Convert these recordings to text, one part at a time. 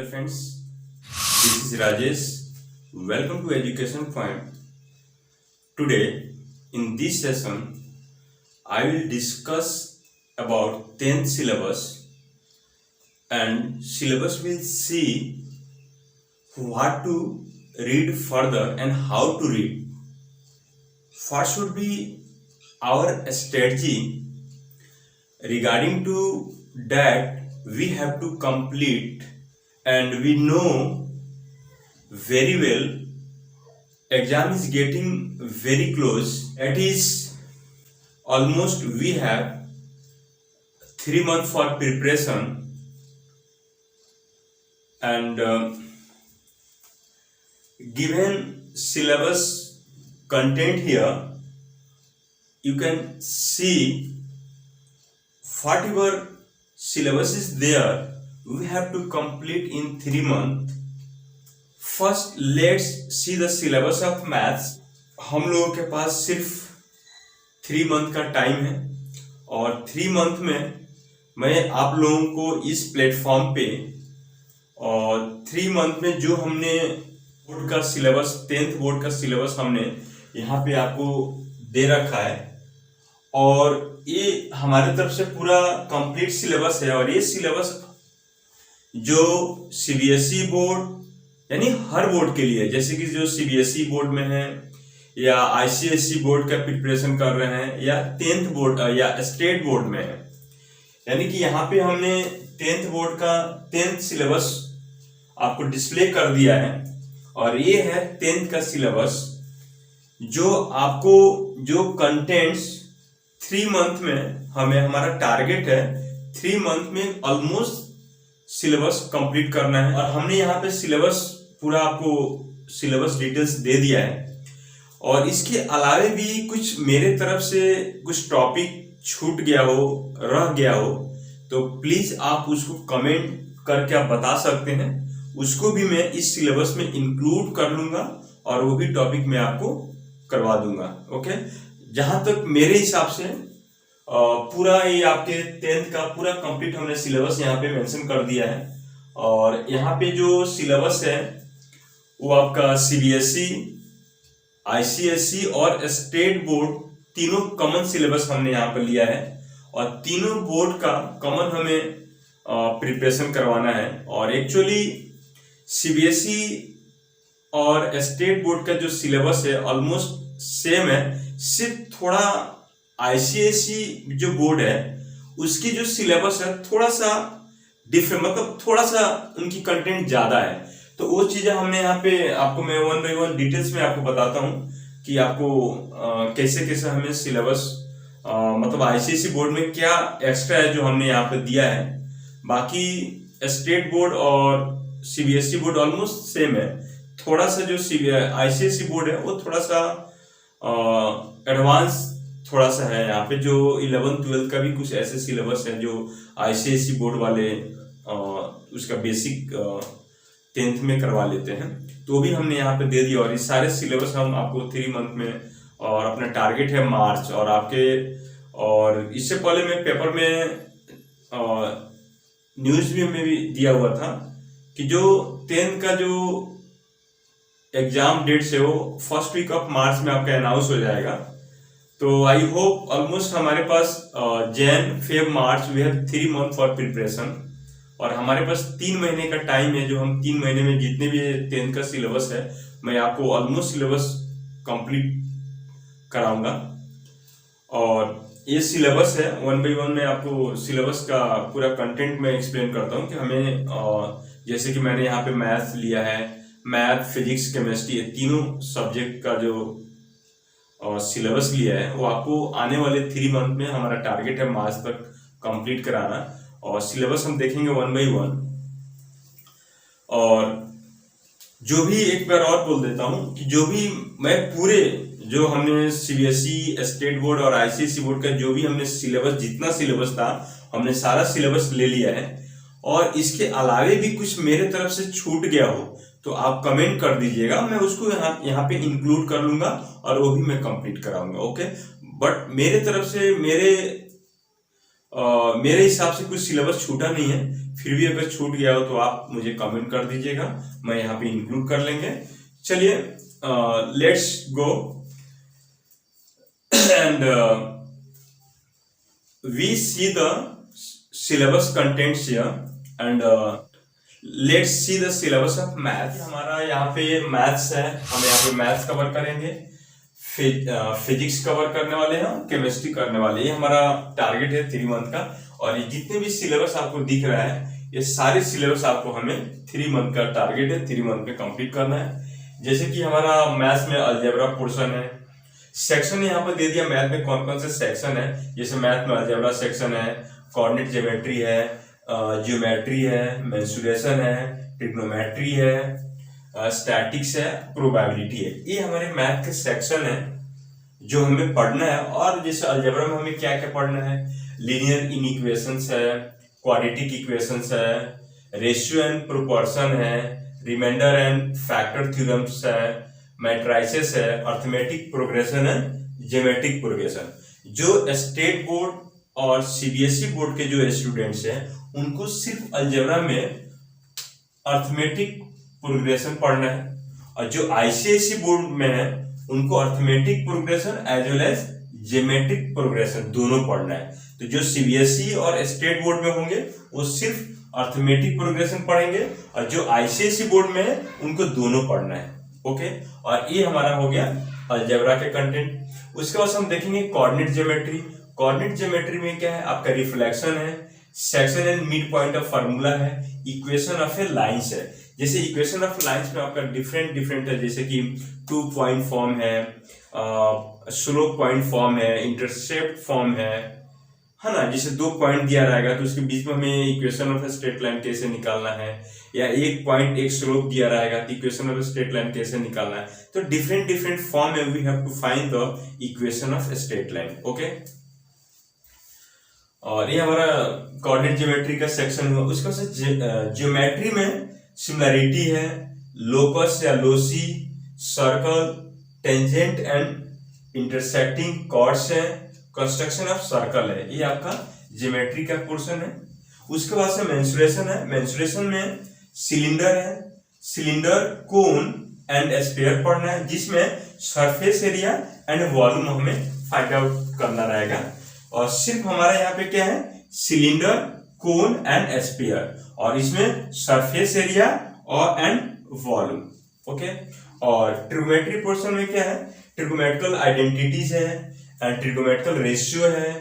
friends, this is Rajesh. Welcome to Education Point. Today, in this session, I will discuss about 10th syllabus, and syllabus will see what to read further and how to read. What should be our strategy regarding to that we have to complete, and we know very well exam is getting very close. That is almost we have 3 months for preparation, and given syllabus content here, you can see whatever syllabus is there, we have to complete in 3 months. First, let's see the syllabus of maths. हम लोगों के पास सिर्फ 3 month का time है, और 3 month में मैं आप लोगों को इस प्लेटफॉर्म पे और 3 मंथ में जो हमने बोर्ड का सिलेबस 10th बोर्ड का सिलेबस हमने यहाँ पे आपको दे रखा है, और ये हमारे तरफ से पूरा कंप्लीट सिलेबस है। और ये सिलेबस जो सीबीएसई बोर्ड यानी हर बोर्ड के लिए, जैसे कि जो सीबीएसई बोर्ड में है या आईसीएसई बोर्ड का प्रिपरेशन कर रहे हैं या 10th बोर्ड या स्टेट बोर्ड में है, यानी कि यहाँ पे हमने 10th बोर्ड का 10th सिलेबस आपको डिस्प्ले कर दिया है। और ये है 10th का सिलेबस, जो आपको जो कंटेंट्स 3 मंथ में हमें हमारा टारगेट है 3 मंथ में ऑलमोस्ट सिलेबस कंप्लीट करना है। और हमने यहाँ पे सिलेबस पूरा आपको सिलेबस डिटेल्स दे दिया है, और इसके अलावे भी कुछ मेरे तरफ से कुछ टॉपिक छूट गया हो, रह गया हो, तो प्लीज आप उसको कमेंट करके आप बता सकते हैं, उसको भी मैं इस सिलेबस में इंक्लूड कर लूंगा और वो भी टॉपिक मैं आपको करवा दूंगा। ओके, जहां तक मेरे हिसाब से पूरा ये आपके 10th का पूरा कंप्लीट हमने सिलेबस यहाँ पे मेंशन कर दिया है। और यहाँ पे जो सिलेबस है वो आपका सीबीएसई, आईसीएसई और स्टेट बोर्ड तीनों कॉमन सिलेबस हमने यहाँ पर लिया है, और तीनों बोर्ड का कॉमन हमें प्रिपरेशन करवाना है। और एक्चुअली सीबीएसई और स्टेट बोर्ड का जो सिलेबस है ऑलमोस्ट सेम है, सिर्फ थोड़ा आईसीएसई जो बोर्ड है उसकी जो सिलेबस है थोड़ा सा डिफरेंट, मतलब थोड़ा सा उनकी कंटेंट ज्यादा है। तो वो चीजें हमने यहाँ पे आपको मैं 1 by 1 डिटेल्स में आपको बताता हूँ कि आपको कैसे कैसे हमें सिलेबस मतलब आईसीएसई बोर्ड में क्या एक्स्ट्रा है जो हमने यहाँ पे दिया है। बाकी स्टेट बोर्ड और सीबीएसई बोर्ड ऑलमोस्ट सेम है, थोड़ा सा जो आईसीएसई बोर्ड है वो थोड़ा सा एडवांस थोड़ा सा है। यहाँ पे जो 11th 12th का भी कुछ ऐसे सिलेबस है जो आईसीएसई बोर्ड वाले उसका बेसिक 10th में करवा लेते हैं, तो भी हमने यहाँ पे दे दिया। और ये सारे सिलेबस हम आपको 3 मंथ में, और अपना टारगेट है मार्च। और आपके और इससे पहले मैं पेपर में न्यूज में भी दिया हुआ था कि जो 10th का जो एग्जाम डेट्स है वो फर्स्ट वीक ऑफ मार्च में आपका अनाउंस हो जाएगा। तो आई होप ऑलमोस्ट हमारे पास Jan Feb March we have 3 month for preparation, और हमारे पास 3 महीने का टाइम है, जो हम 3 महीने में जितने भी 10th का सिलेबस है मैं आपको ऑलमोस्ट सिलेबस कंप्लीट कराऊंगा। और ये सिलेबस है 1 by 1 में आपको सिलेबस का पूरा कंटेंट में एक्सप्लेन करता हूँ कि हमें जैसे कि मैंने यहाँ पे मैथ्स लिया है, मैथ, फिजिक्स, केमिस्ट्री, तीनों सब्जेक्ट का जो सिलेबस लिया है वो आपको आने वाले 3 मंथ में हमारा टारगेट है मार्च तक कंप्लीट कराना। और सिलेबस हम देखेंगे 1 by 1। और जो भी एक बार और बोल देता हूँ कि जो भी मैं पूरे जो हमने सीबीएसई, स्टेट बोर्ड और आईसीएसई बोर्ड का जो भी हमने सिलेबस, जितना सिलेबस था हमने सारा सिलेबस ले लिया है। और इसके अलावे भी कुछ मेरे तरफ से छूट गया हो तो आप कमेंट कर दीजिएगा, मैं उसको यहाँ पे इंक्लूड कर लूंगा और वो भी मैं कंप्लीट कराऊंगा। ओके, बट मेरे तरफ से मेरे मेरे हिसाब से कुछ सिलेबस छूटा नहीं है, फिर भी अगर छूट गया हो तो आप मुझे कमेंट कर दीजिएगा, मैं यहाँ पे इंक्लूड कर लेंगे। चलिए let's go and we see the syllabus contents here and let's see the syllabus of maths. हमारा यहाँ पे मैथ्स है, हम यहाँ पे मैथ्स कवर करेंगे, फिजिक्स कवर करने वाले हैं, केमिस्ट्री करने वाले हैं। ये हमारा टारगेट है 3 मंथ का, और ये जितने भी सिलेबस आपको दिख रहा है ये सारे सिलेबस आपको हमें 3 मंथ का टारगेट है, 3 मंथ में कंप्लीट करना है। जैसे कि हमारा मैथ्स में अलजेब्रा पोर्शन है, सेक्शन यहाँ पर दे दिया मैथ में कौन कौन से सेक्शन है। जैसे मैथ में अलजेब्रा सेक्शन है, कोऑर्डिनेट ज्योमेट्री है, ज्योमेट्री है, मेंसुरेशन है, ट्रिग्नोमेट्री है, स्टैटिक्स है, प्रोबेबिलिटी है। ये हमारे मैथ के सेक्शन है जो हमें पढ़ना है। और जैसे अलजेब्रा में हमें क्या क्या पढ़ना है, लीनियर इनइक्वेशंस है, क्वाड्रेटिक इक्वेशंस है, रेशियो एंड प्रोपोर्शन है, रिमाइंडर एंड फैक्टर थ्योरम्स है, मैट्रिसेस है, अर्थमेटिक प्रोग्रेशन है, ज्योमेट्रिक प्रोग्रेशन। जो स्टेट बोर्ड और सीबीएसई बोर्ड के जो स्टूडेंट्स हैं उनको सिर्फ अलजेब्रा में अर्थमेटिक प्रोग्रेशन पढ़ना है, और जो आईसीएसई बोर्ड में है उनको arithmetic progression as well as geometric progression दोनों पढ़ना है। तो जो सीबीएसई और स्टेट बोर्ड में होंगे वो सिर्फ अर्थमेटिक प्रोग्रेशन पढ़ेंगे, और जो आईसीएसई बोर्ड में है उनको दोनों पढ़ना है। ओके, और ये हमारा हो गया अलजेब्रा के कंटेंट। उसके बाद हम देखेंगे कोऑर्डिनेट ज्योमेट्री। कोऑर्डिनेट ज्योमेट्री में क्या है, आपका रिफ्लेक्शन है, section and mid point of formula है, इक्वेशन ऑफ ए लाइंस है। जैसे इक्वेशन ऑफ लाइंस में आपका डिफरेंट है, जैसे कि 2 पॉइंट फॉर्म है, स्लोप पॉइंट फॉर्म है, इंटरसेप्ट फॉर्म है ना। जैसे 2 पॉइंट दिया रहेगा तो उसके बीच में हमें इक्वेशन ऑफ स्ट्रेट लाइन कैसे निकालना है, या 1 पॉइंट 1 स्लोप दिया रहेगा तो इक्वेशन ऑफ स्ट्रेट लाइन कैसे निकालना है। तो डिफरेंट फॉर्म में we have to find the equation of straight line. Okay, और ये हमारा कोऑर्डिनेट ज्योमेट्री का सेक्शन हुआ। उसके बाद ज्योमेट्री में सिमिलरिटी है, लोकस या loci, circle, tangent and intersecting chords है, कंस्ट्रक्शन ऑफ सर्कल है। ये आपका ज्योमेट्री का पोर्शन है। उसके बाद से मेंसुरेशन है। मेंसुरेशन में सिलेंडर है, सिलेंडर, कोन एंड स्फीयर पढ़ना है, जिसमें सरफेस एरिया एंड वॉल्यूम हमें फाइंड आउट करना रहेगा। और सिर्फ हमारा यहाँ पे क्या है, सिलेंडर, कोन एंड स्फीयर, और इसमें सरफेस एरिया और एंड वॉल्यूम। ओके, और ट्रिगोमेट्री पोर्शन में क्या है, ट्रिगोमेट्रिकल आइडेंटिटीज है एंड ट्रिगोमेट्रिकल रेशियो है,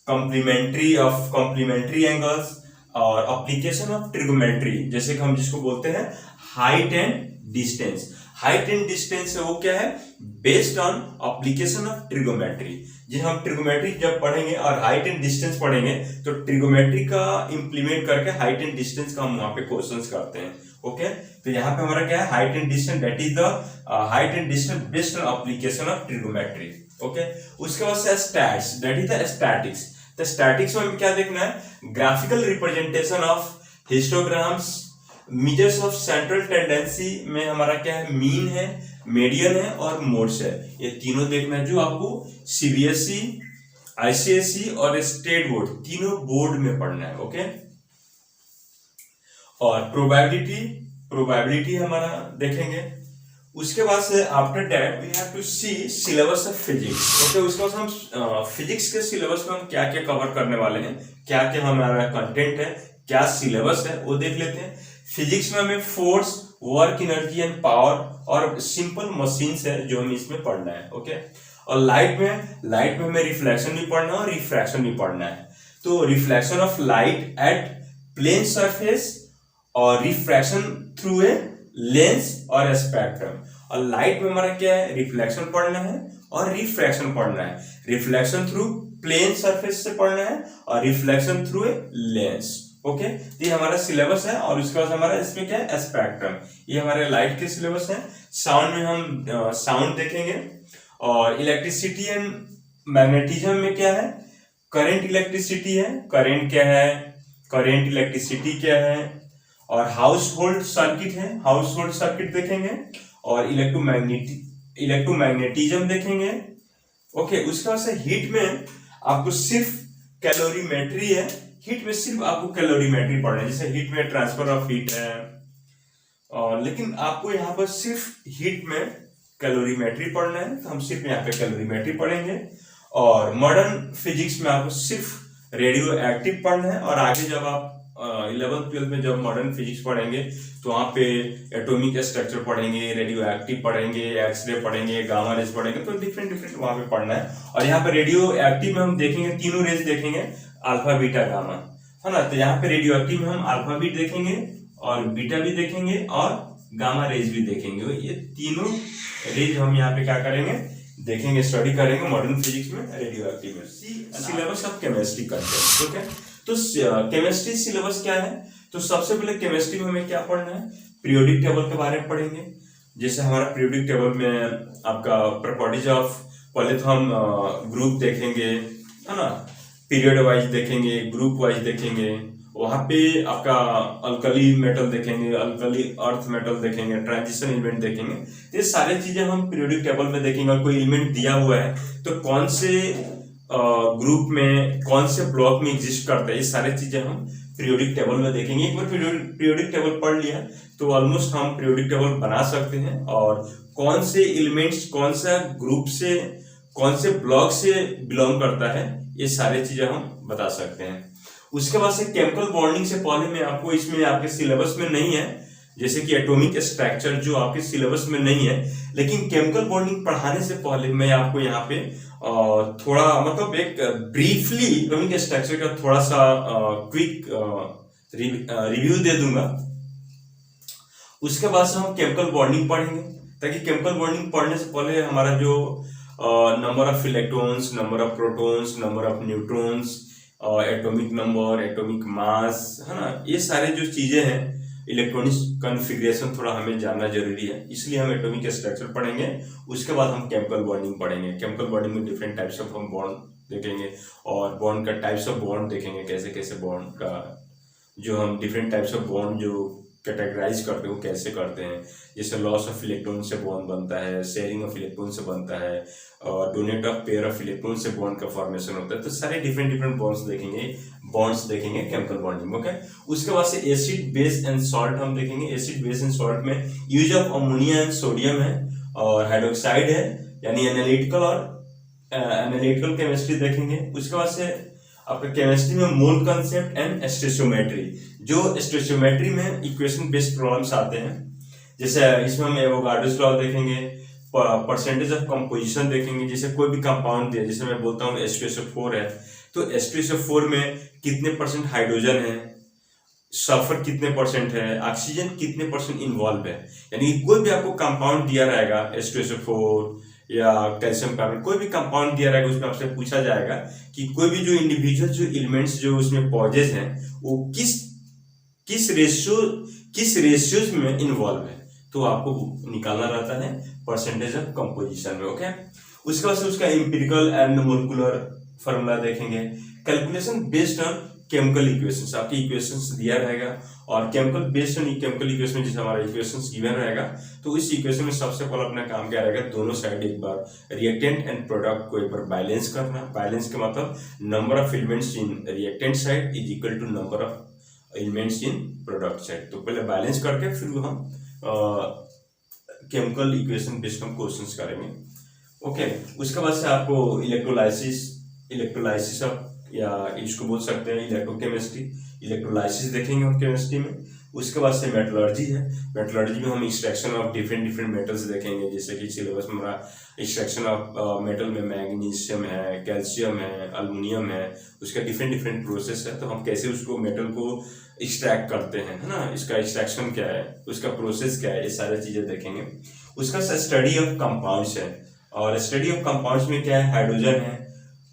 कॉम्प्लीमेंट्री एंगल्स और एप्लीकेशन ऑफ ट्रिगोमेट्री, जैसे कि हम जिसको बोलते हैं height and distance. Height and distance वो क्या है, based on application of trigonometry. जब हम ट्रिगोमेट्री जब पढ़ेंगे और हाइट एंड डिस्टेंस पढ़ेंगे तो ट्रिगोमेट्री का इंप्लीमेंट करके हाइट एंड डिस्टेंस का हम वहां पे क्वेश्चंस करते हैं। ओके, तो यहाँ पे हमारा क्या है, height and distance, that is the height and distance based on application of trigonometry. Okay, उसके बाद से stats, that is the statics. तो स्टैटिक्स में क्या देखना है, graphical representation of histograms, measures of central tendency में हमारा क्या है, मीन है, मीडियन है और मोड्स है। ये तीनों देखना है जो आपको सीबीएसई, आईसीएसई और स्टेट बोर्ड तीनों बोर्ड में पढ़ना है। ओके, और प्रोबेबिलिटी हमारा देखेंगे। उसके बाद से after that we have to see syllabus of physics. Okay, उसके बाद हम फिजिक्स के सिलेबस में हम क्या क्या कवर करने वाले हैं, क्या क्या हमारा कंटेंट है, क्या सिलेबस है, वो देख लेते हैं। फिजिक्स में हमें force, work, energy and power और सिंपल मशीन्स है जो हमें इसमें पढ़ना है। ओके, और लाइट में हमें रिफ्लेक्शन भी पढ़ना है और रिफ्रैक्शन भी पढ़ना है। तो reflection of light at plane surface और रिफ्रैक्शन थ्रू ए लेंस और स्पेक्ट्रम। और लाइट में हमारा क्या है, रिफ्लेक्शन पढ़ना है और रिफ्रैक्शन पढ़ना है। रिफ्लेक्शन थ्रू प्लेन सरफेस से पढ़ना है और reflection through a lens. Okay, ये हमारा सिलेबस है। और उसके बाद हमारा इसमें क्या है, स्पेक्ट्रम, ये हमारे लाइट के सिलेबस है। साउंड में हम साउंड देखेंगे। और इलेक्ट्रिसिटी एंड मैग्नेटिज्म में क्या है, करंट इलेक्ट्रिसिटी है, करंट क्या है, करंट इलेक्ट्रिसिटी क्या है। और हाउस होल्ड सर्किट है, हाउस होल्ड सर्किट देखेंगे। और इलेक्ट्रोमैग्नेटिज्म देखेंगे। ओके, उसके बाद से हीट में आपको सिर्फ कैलोरीमेट्री है, हीट में सिर्फ आपको कैलोरीमेट्री पढ़ना है। जैसे हीट में ट्रांसफर ऑफ हीट है, और लेकिन आपको यहाँ पर सिर्फ हीट में कैलोरीमेट्री पढ़ना है, तो हम सिर्फ यहाँ पे कैलोरीमेट्री पढ़ेंगे। और मॉडर्न फिजिक्स में आपको सिर्फ रेडियो एक्टिव पढ़ना है। और आगे जब आप 11th 12th में जब मॉडर्न फिजिक्स पढ़ेंगे तो वहाँ पे एटॉमिक स्ट्रक्चर पढ़ेंगे, रेडियो एक्टिव पढ़ेंगे, एक्सरे पढ़ेंगे, गामा रेज पढ़ेंगे, तो डिफरेंट डिफरेंट वहाँ पे पढ़ना है। और यहाँ पे रेडियो एक्टिव में हम देखेंगे तीनों रेज देखेंगे, अल्फा बीटा गामा, है ना। तो यहाँ पे रेडियो एक्टिव में हम अल्फा बीट देखेंगे और बीटा भी देखेंगे और गामा रेज भी देखेंगे। ये तीनों रेज हम यहाँ पे क्या करेंगे, देखेंगे, स्टडी करेंगे मॉडर्न फिजिक्स में रेडियो एक्टिव में। Syllabus of chemistry content, okay. तो केमिस्ट्री सिलेबस क्या है, तो सबसे पहले केमिस्ट्री में हमें क्या पढ़ना है, पीरियोडिक टेबल के बारे में पढ़ेंगे। जैसे हमारा पीरियोडिक टेबल में आपका प्रॉपर्टीज ऑफ, पहले तो हम ग्रुप देखेंगे, है ना, पीरियड वाइज देखेंगे, ग्रुप वाइज देखेंगे। वहां पे आपका अल्कली मेटल देखेंगे, अल्कली अर्थ मेटल देखेंगे, ट्रांजिशन एलिमेंट देखेंगे। ये सारी चीजें हम पीरियोडिक टेबल में देखेंगे। और कोई एलिमेंट दिया हुआ है तो कौन से ग्रुप में, कौन से ब्लॉक में एग्जिस्ट करता है, ये सारी चीजें हम पीरियोडिक टेबल में देखेंगे। एक बार पीरियोडिक टेबल पढ़ लिया तो ऑलमोस्ट हम पीरियोडिक टेबल बना सकते हैं। और कौन से एलिमेंट्स कौन सा ग्रुप से, कौन से ब्लॉक से बिलोंग करता है, ये सारी चीजें हम बता सकते हैं। उसके बाद से केमिकल बॉन्डिंग से पहले मैं आपको, इसमें आपके सिलेबस में नहीं है, जैसे कि एटॉमिक स्ट्रक्चर जो आपके सिलेबस में नहीं है, लेकिन केमिकल बॉन्डिंग पढ़ाने से पहले मैं आपको यहाँ पे थोड़ा मतलब एक ब्रीफली एटॉमिक स्ट्रक्चर का थोड़ा सा क्विक रिव्यू दे दूंगा। उसके बाद से हम केमिकल बॉन्डिंग पढ़ेंगे, ताकि केमिकल बॉन्डिंग पढ़ने से पहले हमारा जो number of electrons, number of protons, number of neutrons, atomic number, atomic mass, है ना, ये सारे जो चीजें हैं, इलेक्ट्रॉनिक कॉन्फ़िगरेशन थोड़ा हमें जानना जरूरी है, इसलिए हम एटॉमिक स्ट्रक्चर पढ़ेंगे। उसके बाद हम केमिकल बॉन्डिंग पढ़ेंगे। केमिकल बॉन्डिंग में डिफरेंट टाइप्स ऑफ हम बॉन्ड देखेंगे, और बॉन्ड का टाइप्स ऑफ बॉन्ड देखेंगे, कैसे कैसे बॉन्ड का जो हम डिफरेंट टाइप्स ऑफ बॉन्ड जो कैटेगराइज करते हैं वो कैसे करते हैं। जैसे लॉस ऑफ इलेक्ट्रॉन से बॉन्ड बनता है, शेयरिंग ऑफ इलेक्ट्रॉन से बनता है, और donate of pair of electron से बॉन्ड का फॉर्मेशन होता है। तो सारे डिफरेंट डिफरेंट बॉन्ड्स देखेंगे केमिकल बॉन्डिंग, ओके। उसके बाद से एसिड, बेस एंड सॉल्ट हम देखेंगे। एसिड, बेस एंड सॉल्ट में use of ammonia and sodium है, और हाइड्रोक्साइड है, यानी एनालिटिकल और एनालिटिकल केमिस्ट्री देखेंगे। उसके बाद से आपका केमिस्ट्री में मोल कंसेप्ट एंड स्टोइचियोमेट्री, जो स्टोइचियोमेट्री में इक्वेशन बेस्ड प्रॉब्लम्स आते हैं। जैसे इसमें हम एवोगाड्रोस लॉ देखेंगे, परसेंटेज ऑफ कंपोजिशन देखेंगे। जैसे कोई भी कंपाउंड दिया, जैसे मैं बोलता हूँ H2SO4 है, तो H2SO4 में कितने परसेंट हाइड्रोजन है, सल्फर कितने परसेंट है, ऑक्सीजन कितने परसेंट इन्वॉल्व है। यानी कोई भी आपको कंपाउंड दिया रहेगा, H2SO4 या कैल्शियम कार्बोनेट, कोई भी कंपाउंड दिया रहेगा, उसमें आपसे पूछा जाएगा कि कोई भी जो इंडिविजुअल जो एलिमेंट्स जो उसमें पॉजेज हैं वो किस रेशियोज में इन्वॉल्व है, तो आपको निकालना रहता है परसेंटेज ऑफ कंपोजिशन में, ओके। उसके बाद से उसका एम्पिरिकल एंड मोलिकुलर फॉर्मूला देखेंगे। Calculation based on chemical equations, आपकी इक्वेशंस दिया रहेगा, और chemical based on chemical equation, जैसे हमारा इक्वेशंस गिवन रहेगा, तो इस इक्वेशन में सबसे पहले अपना काम क्या रहेगा, दोनों साइड एक बार रिएक्टेंट एंड प्रोडक्ट को एक बार बैलेंस करना। बैलेंस का मतलब number of elements in reactant side is equal to number of elements in product side. तो पहले बैलेंस करके फिर हम केमिकल इक्वेशन बेस्ड हम क्वेश्चंस करेंगे, ओके। उसके बाद से आपको इलेक्ट्रोलाइसिस ऑफ, या इसको बोल सकते हैं इलेक्ट्रोकेमिस्ट्री, इलेक्ट्रोलाइसिस देखेंगे हम केमिस्ट्री में। उसके बाद से मेटलर्जी है। मेटलर्जी में हम एक्सट्रैक्शन ऑफ डिफरेंट मेटल्स देखेंगे। जैसे कि सिलेबस में हमारा एक्सट्रैक्शन ऑफ मेटल में मैग्नीशियम है, कैल्शियम है, अल्युमिनियम है, उसका डिफरेंट प्रोसेस है, तो हम कैसे उसको मेटल को एक्सट्रैक्ट करते हैं, है ना, इसका एक्सट्रैक्शन क्या है, उसका प्रोसेस क्या है, ये सारी चीजें देखेंगे। उसका स्टडी ऑफ कंपाउंड्स है, और स्टडी ऑफ कंपाउंड्स में क्या है, हाइड्रोजन है,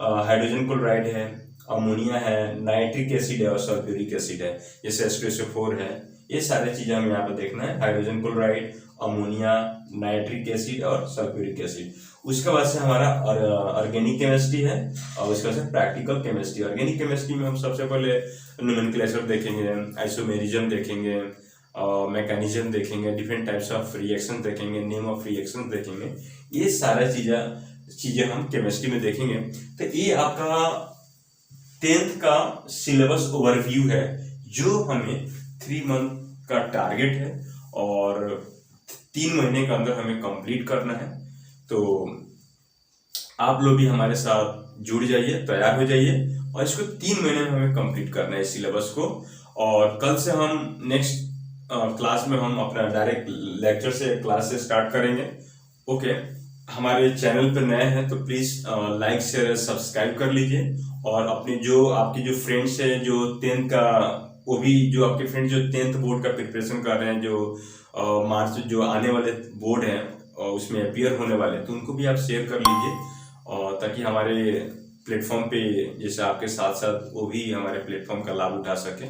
हाइड्रोजन क्लोराइड है, अमोनिया है, नाइट्रिक एसिड है और सल्फ्यूरिक एसिड है। जैसे H2SO4 है, ये सारी चीजें हमें यहाँ पे देखना है, hydrogen chloride, ammonia, nitric acid और सल्फ्यूरिक एसिड। उसके बाद से हमारा ऑर्गेनिक केमिस्ट्री है, और उसके बाद से प्रैक्टिकल केमिस्ट्री। ऑर्गेनिक केमिस्ट्री में हम सबसे पहले नोमेनक्लेचर देखेंगे, आइसोमेरिज्म देखेंगे, मैकेनिज्म देखेंगे, डिफरेंट टाइप्स ऑफ रिएक्शन देखेंगे, नेम ऑफ रिएक्शन देखेंगे। ये सारा चीजें हम केमिस्ट्री में देखेंगे। तो ये आपका 10th का सिलेबस ओवरव्यू है जो हमें 3 मंथ का टारगेट है और 3 महीने के अंदर हमें कंप्लीट करना है। तो आप लोग भी हमारे साथ जुड़ जाइए, तैयार हो जाइए और इसको 3 महीने में हमें कंप्लीट करना है इस सिलेबस को। और कल से हम नेक्स्ट क्लास में हम अपना डायरेक्ट लेक्चर से क्लास से स्टार्ट करेंगे। ओके, हमारे चैनल पर नए हैं तो प्लीज लाइक शेयर सब्सक्राइब कर लीजिए और अपने जो आपके जो फ्रेंड्स है जो 10th का, वो भी जो आपके फ्रेंड्स जो 10th बोर्ड का प्रिपरेशन कर रहे हैं, जो मार्च जो आने वाले बोर्ड हैं उसमें अपियर होने वाले, तो उनको भी आप शेयर कर लीजिए और ताकि हमारे प्लेटफॉर्म पे जैसे आपके साथ साथ वो भी हमारे प्लेटफॉर्म का लाभ उठा सके।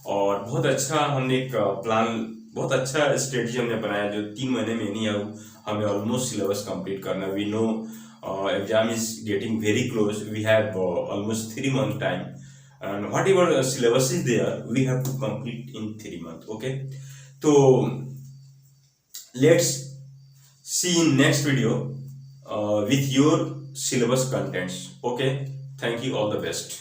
और बहुत अच्छा हमने एक प्लान, बहुत अच्छा स्ट्रेटजी हमने बनाया जो 3 महीने में नहीं है, हमें ऑलमोस्ट सिलेबस कंप्लीट करना। We know exam is getting very close, we have almost 3 month time and whatever syllabus is there we have to complete in 3 months. Okay, so let's see in next video with your syllabus contents. Okay, thank you, all the best.